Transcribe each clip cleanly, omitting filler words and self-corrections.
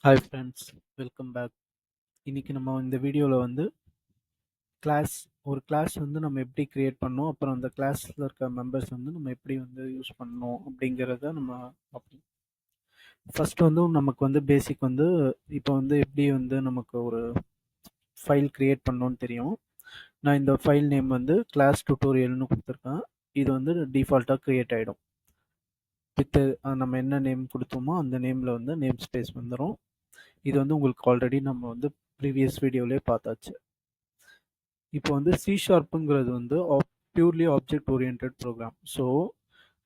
Hi friends, welcome back. இன்னைக்கு நம்ம இந்த வீடியோவில் வந்து ஒரு கிளாஸ் வந்து நம்ம எப்படி கிரியேட் பண்ணோம், அப்புறம் அந்த கிளாஸில் இருக்க மெம்பர்ஸ் வந்து நம்ம எப்படி வந்து யூஸ் பண்ணணும் அப்படிங்கிறத நம்ம பார்ப்போம். ஃபர்ஸ்ட் வந்து நமக்கு வந்து பேசிக் வந்து இப்போ வந்து எப்படி வந்து நமக்கு ஒரு ஃபைல் கிரியேட் பண்ணணும்னு தெரியும். நான் இந்த ஃபைல் நேம் வந்து கிளாஸ் டுட்டோரியல்னு கொடுத்துருக்கேன். இது வந்து டிஃபால்ட்டாக கிரியேட் ஆகிடும். வித் நம்ம என்ன நேம் கொடுத்தோமோ அந்த நேமில் வந்து நேம் ஸ்பேஸ் வந்துடும். இது வந்து உங்களுக்கு ஆல்ரெடி நம்ம வந்து ப்ரீவியஸ் வீடியோவிலே பார்த்தாச்சு. இப்போ வந்து C# வந்து purely object oriented program. So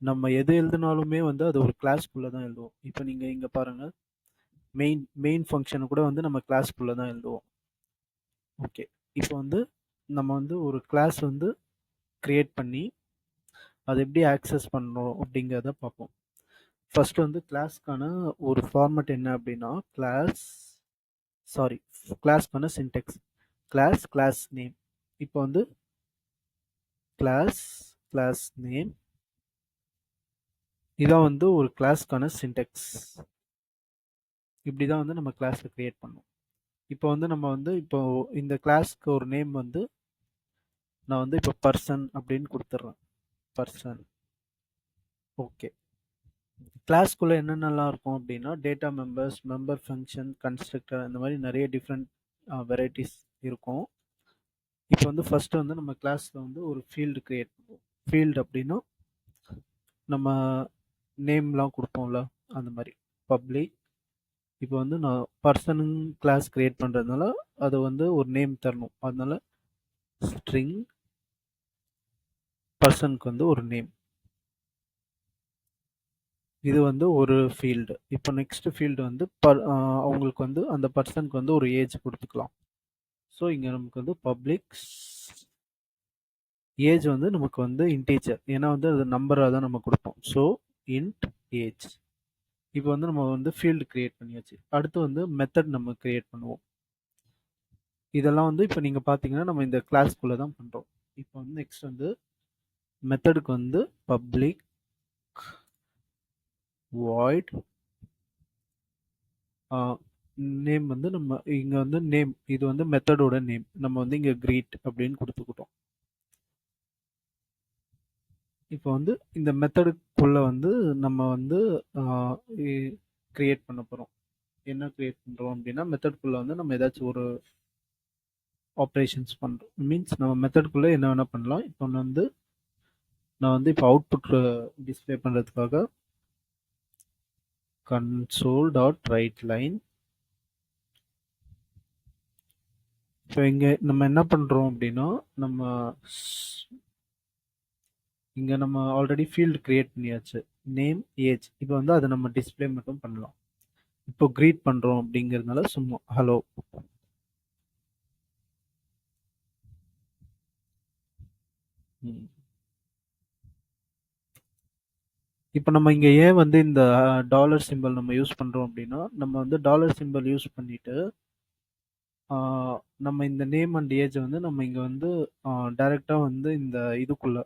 நம்ம எது எழுதினாலுமே வந்து அது ஒரு கிளாஸ்க்குள்ளே தான் எழுதுவோம். இப்போ நீங்கள் இங்கே பாருங்கள், மெயின் ஃபங்க்ஷனை கூட வந்து நம்ம கிளாஸ்க்குள்ளே தான் எழுதுவோம். ஓகே, இப்போ வந்து நம்ம வந்து ஒரு கிளாஸ் வந்து கிரியேட் பண்ணி அதை எப்படி ஆக்சஸ் பண்ணணும் அப்படிங்கிறத பார்ப்போம். ஃபர்ஸ்ட் வந்து கிளாஸ்க்கான ஒரு ஃபார்மேட் என்ன அப்படின்னா கிளாஸ்க்கான சின்டெக்ஸ் கிளாஸ் நேம். இப்போ வந்து கிளாஸ் நேம் இதான் வந்து ஒரு கிளாஸ்க்கான சின்டெக்ஸ். இப்படி தான் வந்து நம்ம கிளாஸில் கிரியேட் பண்ணோம். இப்போ வந்து நம்ம வந்து இப்போ இந்த கிளாஸ்க்கு ஒரு நேம் வந்து நான் வந்து இப்போ பர்சன் அப்படின்னு கொடுத்துட்றேன். பர்சன். ஓகே, கிளாஸ்க்குள்ளே என்னென்னலாம் இருக்கும் அப்படின்னா data members, member function, constructor, இந்த மாதிரி நிறைய டிஃப்ரெண்ட் வெரைட்டிஸ் இருக்கும். இப்போ வந்து ஃபர்ஸ்ட் வந்து நம்ம கிளாஸில் வந்து ஒரு ஃபீல்டு கிரியேட் பண்ணுவோம். ஃபீல்டு அப்படின்னா நம்ம நேம்லாம் கொடுப்போம்ல, அந்த மாதிரி பப்ளிக். இப்போ வந்து நான் பர்சன் கிளாஸ் கிரியேட் பண்ணுறதுனால அது வந்து ஒரு நேம் தரணும். அதனால ஸ்ட்ரிங் பர்சனுக்கு வந்து ஒரு நேம். இது வந்து ஒரு ஃபீல்டு. இப்போ நெக்ஸ்ட் ஃபீல்டு வந்து அவங்களுக்கு வந்து அந்த பர்சனுக்கு வந்து ஒரு ஏஜ் கொடுத்துக்கலாம். ஸோ இங்கே நமக்கு வந்து பப்ளிக் ஏஜ் வந்து நமக்கு வந்து இன்டீஜர், ஏன்னா வந்து அது நம்பராக தான் நம்ம கொடுப்போம். So int age. இப்போ வந்து நம்ம வந்து ஃபீல்டு கிரியேட் பண்ணியாச்சு. அடுத்து வந்து மெத்தட் நம்ம கிரியேட் பண்ணுவோம். இதெல்லாம் வந்து இப்போ நீங்கள் பார்த்தீங்கன்னா நம்ம இந்த கிளாஸ்க்குள்ளே தான் பண்ணுறோம். இப்போ வந்து நெக்ஸ்ட் வந்து மெத்தடுக்கு வந்து பப்ளிக் வாய்ட் நேம் வந்து நம்ம இங்கே வந்து நேம், இது வந்து மெத்தடோட நேம். நம்ம வந்து இங்கே கிரீட் அப்படின்னு கொடுத்துக்கிட்டோம். இப்போ வந்து இந்த மெத்தடுக்குள்ளே வந்து நம்ம வந்து கிரியேட் பண்ண போகிறோம். என்ன கிரியேட் பண்ணுறோம் அப்படின்னா மெத்தடுக்குள்ளே வந்து நம்ம ஏதாச்சும் ஒரு ஆப்ரேஷன்ஸ் பண்ணுறோம். மீன்ஸ் நம்ம மெத்தடுக்குள்ளே என்ன வேணால் பண்ணலாம். இப்போ நான் வந்து இப்போ அவுட்புட் டிஸ்பிளே பண்ணுறதுக்காக console.writeLine. இப்போ இங்கே நம்ம என்ன பண்ணுறோம் அப்படின்னா இங்கே நம்ம ஆல்ரெடி ஃபீல்டு கிரியேட் பண்ணியாச்சு, நேம் ஏஜ். இப்போ வந்து அதை நம்ம டிஸ்பிளே மட்டும் பண்ணலாம். இப்போ கிரீட் பண்ணுறோம் அப்படிங்கிறதுனால சும்மா ஹலோ. இப்போ நம்ம இங்கே ஏன் வந்து இந்த டாலர் சிம்பிள் நம்ம யூஸ் பண்ணுறோம் அப்படின்னா நம்ம வந்து டாலர் சிம்பிள் யூஸ் பண்ணிவிட்டு நம்ம இந்த நேம் அண்ட் ஏஜ் வந்து நம்ம இங்கே வந்து டைரெக்டாக வந்து இந்த இதுக்குள்ளே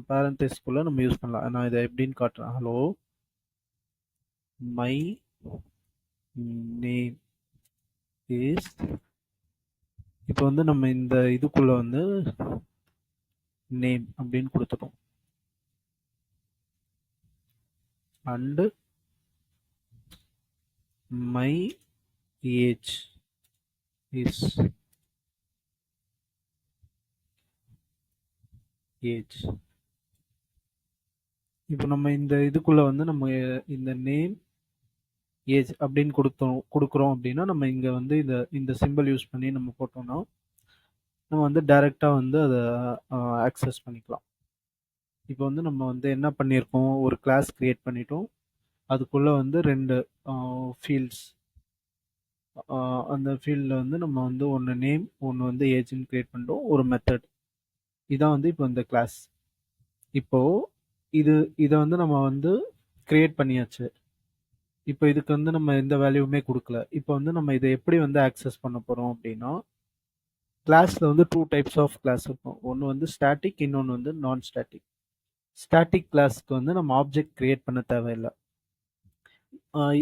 பேரண்டஸ்குள்ளே நம்ம யூஸ் பண்ணலாம். நான் இதை எப்படின்னு காட்டுறேன். Hello my name is. இப்போ வந்து நம்ம இந்த இதுக்குள்ளே வந்து நேம் அப்படின்னு கொடுத்துட்டோம். And my age is age. இப்போ நம்ம இந்த இதுக்குள்ளே வந்து நம்ம இந்த நேம் ஏஜ் அப்படின்னு கொடுக்குறோம் அப்படின்னா நம்ம இங்கே வந்து இந்த சிம்பிள் யூஸ் பண்ணி நம்ம போட்டோம்னா நம்ம வந்து டைரெக்டாக வந்து அதை ஆக்சஸ் பண்ணிக்கலாம். இப்போ வந்து நம்ம வந்து என்ன பண்ணியிருக்கோம், ஒரு கிளாஸ் கிரியேட் பண்ணிட்டோம். அதுக்குள்ளே வந்து 2 ஃபீல்ட்ஸ், அந்த ஃபீல்டில் வந்து நம்ம வந்து ஒன்று நேம், ஒன்று வந்து ஏஜ்னு கிரியேட் பண்ணிட்டோம். ஒரு மெத்தட். இதான் வந்து இப்போ இந்த கிளாஸ். இப்போது இதை வந்து நம்ம வந்து கிரியேட் பண்ணியாச்சு. இப்போ இதுக்கு வந்து நம்ம எந்த வேல்யூவுமே கொடுக்கல. இப்போ வந்து நம்ம இதை எப்படி வந்து ஆக்சஸ் பண்ண போகிறோம் அப்படின்னா கிளாஸில் வந்து 2 டைப்ஸ் ஆஃப் கிளாஸ் இருக்கும். ஒன்று வந்து ஸ்டாட்டிக், இன்னொன்று வந்து நான் ஸ்டாட்டிக். ஸ்டாட்டிக் கிளாஸ்க்கு வந்து நம்ம ஆப்ஜெக்ட் கிரியேட் பண்ண தேவையில்லை.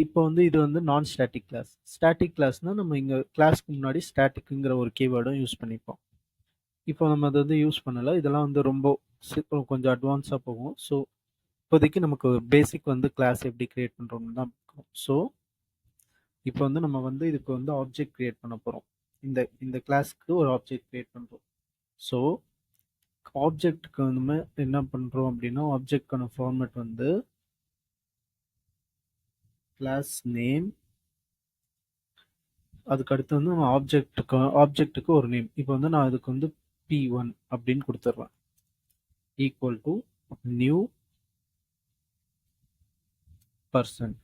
இப்போ வந்து இது வந்து நான் ஸ்டாட்டிக் கிளாஸ். ஸ்டாட்டிக் கிளாஸ்னால் நம்ம இங்கே கிளாஸ்க்கு முன்னாடி ஸ்டாட்டிக்குங்கிற ஒரு கீவேர்டும் யூஸ் பண்ணிப்போம். இப்போ நம்ம அதை வந்து யூஸ் பண்ணலை. இதெல்லாம் வந்து ரொம்ப கொஞ்சம் அட்வான்ஸாக போகும். ஸோ இப்போதைக்கு நமக்கு பேசிக் வந்து கிளாஸ் எப்படி கிரியேட் பண்ணுறோம்னு தான் பார்க்கணும். ஸோ இப்போ வந்து நம்ம வந்து இதுக்கு வந்து ஆப்ஜெக்ட் கிரியேட் பண்ண போகிறோம். இந்த இந்த கிளாஸ்க்கு ஒரு ஆப்ஜெக்ட் கிரியேட் பண்ணுறோம். ஸோ ஆப்ஜெக்ட்டுக்கு வந்து என்ன பண்ணுறோம் அப்படின்னா, ஆப்ஜெக்ட்கான ஃபார்மேட் வந்து கிளாஸ் நேம், அதுக்கு அடுத்து வந்து நம்ம ஆப்ஜெக்ட்டுக்கு ஒரு நேம். இப்போ வந்து நான் அதுக்கு வந்து P1 அப்படின்னு கொடுத்துட்றேன். Equal to new person.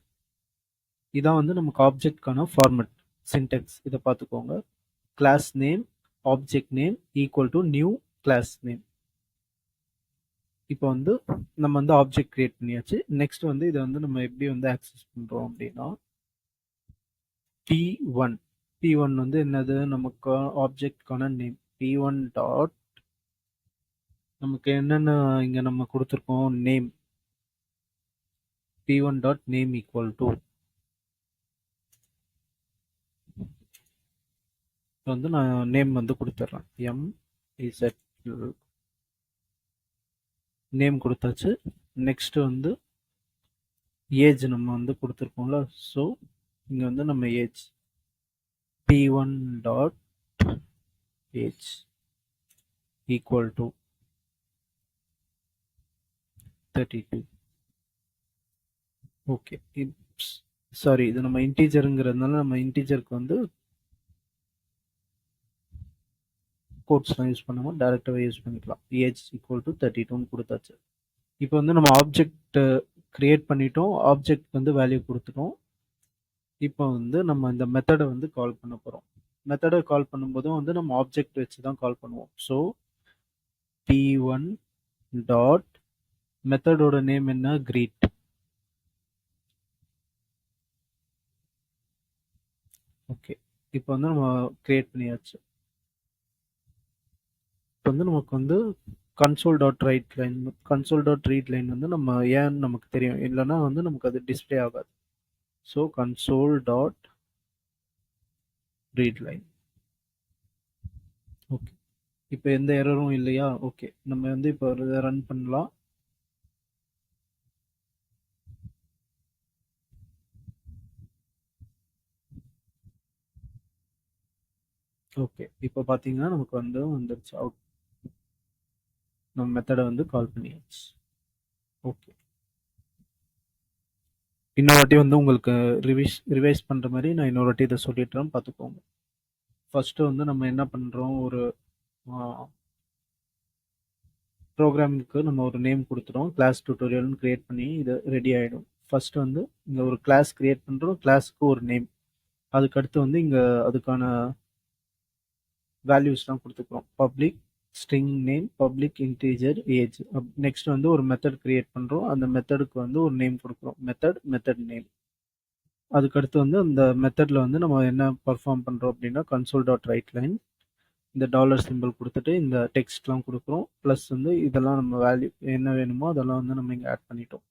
இதான் வந்து நமக்கு ஆப்ஜெக்ட்கான ஃபார்மேட் சின்டெக்ஸ். இதை பார்த்துக்கோங்க. Class name object name equal to new class name. இப்போ வந்து நம்ம வந்து ஆப்ஜெக்ட் கிரியேட் பண்ணியாச்சு. நெக்ஸ்ட் வந்து இதை வந்து நம்ம எப்படி வந்து ஆக்சஸ் பண்ணுறோம் அப்படின்னா, P1 P1 வந்து என்னது, நமக்கு ஆப்ஜெக்ட்கான நேம். P1 டாட் நமக்கு என்னென்ன இங்கே நம்ம கொடுத்துருக்கோம், name. P1 dot name equal to வந்து நான் நேம் வந்து கொடுத்துட்றேன். MZ நேம் கொடுத்தாச்சு. நெக்ஸ்ட் வந்து ஏஜ் நம்ம வந்து கொடுத்துருக்கோம்ல. ஸோ இங்கே வந்து நம்ம age P1 dot age equal to 32. Okay, sorry, இது நம்ம இன்டீஜருங்கிறதுனால நம்ம இன்டீஜருக்கு வந்து கோட்ஸ்லாம் யூஸ் பண்ணாமல் டேரெக்டாகவே யூஸ் பண்ணிக்கலாம். ஏஜ் ஈக்குவல் டு 32ன்னு கொடுத்தாச்சு. இப்போ வந்து நம்ம ஆப்ஜெக்ட் கிரியேட் பண்ணிட்டோம். ஆப்ஜெக்ட் வந்து வேல்யூ கொடுத்துட்டோம். இப்போ வந்து நம்ம இந்த மெத்தடை வந்து கால் பண்ண போகிறோம். மெத்தடை கால் பண்ணும்போதும் வந்து நம்ம ஆப்ஜெக்ட் வச்சு தான் கால் பண்ணுவோம். ஸோ P1 டாட் மெத்தடோட நேம் என்ன, greet. ஓகே, இப்போ வந்து நம்ம கிரியேட் பண்ணியாச்சு. இப்போ வந்து நமக்கு வந்து console dot right line, console dot read line வந்து நம்ம ஏன்னு நமக்கு தெரியும், இல்லைன்னா வந்து நமக்கு அது டிஸ்பிளே ஆகாது. So console dot read line. Okay, இப்போ எந்த எரரும் இல்லையா? ஓகே, நம்ம வந்து இப்போ ரன் பண்ணலாம். ஓகே, இப்போ பார்த்தீங்கன்னா நமக்கு வந்து வந்துருச்சு அவுட். நம்ம மெத்தடை வந்து கால் பண்ணியாச்சு. ஓகே, இன்னொரு வாட்டி வந்து உங்களுக்கு ரிவைஸ் பண்ணுற மாதிரி நான் இன்னொரு வாட்டி இதை சொல்லிட்டுறேன், பார்த்துக்கோங்க. ஃபஸ்ட்டு வந்து நம்ம என்ன பண்ணுறோம், ஒரு ப்ரோக்ராமுக்கு நம்ம ஒரு நேம் கொடுத்துறோம். கிளாஸ் டியூட்டோரியல்னு கிரியேட் பண்ணி இது ரெடி ஆகிடும். ஃபஸ்ட்டு வந்து இங்கே ஒரு கிளாஸ் கிரியேட் பண்ணுறோம். கிளாஸுக்கு ஒரு நேம். அதுக்கடுத்து வந்து இங்கே அதுக்கான வேல்யூஸ்லாம் கொடுத்துக்கிறோம். Public string name, public integer, age. Next வந்து ஒரு மெத்தட் கிரியேட் பண்ணுறோம். அந்த மெத்தடுக்கு வந்து ஒரு நேம் கொடுக்குறோம், மெத்தட் நேம். அதுக்கடுத்து வந்து அந்த மெத்தடில் வந்து நம்ம என்ன பர்ஃபார்ம் பண்ணுறோம் அப்படின்னா, கன்சோல் டாட் ரைட் லைன், இந்த டாலர் சிம்பிள் கொடுத்துட்டு இந்த டெக்ஸ்ட்லாம் கொடுக்குறோம். ப்ளஸ் வந்து இதெல்லாம் நம்ம வேல்யூ என்ன வேணுமோ அதெல்லாம் வந்து நம்ம இங்கே ஆட் பண்ணிட்டோம்.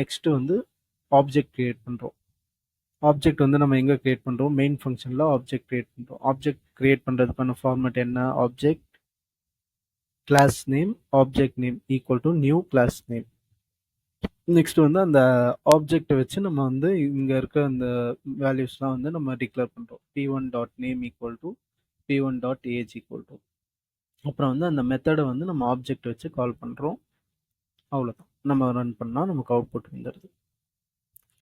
நெக்ஸ்ட்டு வந்து ஆப்ஜெக்ட் கிரியேட் பண்ணுறோம். ஆப்ஜெக்ட் வந்து நம்ம எங்கே கிரியேட் பண்ணுறோம், மெயின் ஃபங்க்ஷனில் ஆப்ஜெக்ட் கிரியேட் பண்ணுறோம். ஆப்ஜெக்ட் கிரியேட் பண்ணுறதுக்கான ஃபார்மேட் என்ன, object class name object name equal to new class name. Next வந்து அந்த ஆப்ஜெக்டை வச்சு நம்ம வந்து இங்கே இருக்க அந்த வேல்யூஸ்லாம் வந்து நம்ம டிக்ளேர் பண்ணுறோம். P1 dot name equal to P1 dot age equal to. அப்புறம் வந்து அந்த மெத்தடை வந்து நம்ம ஆப்ஜெக்ட் வச்சு கால் பண்ணுறோம். அவ்வளோதான். நம்ம ரன் பண்ணால் நமக்கு அவுட்புட் வந்துடுது.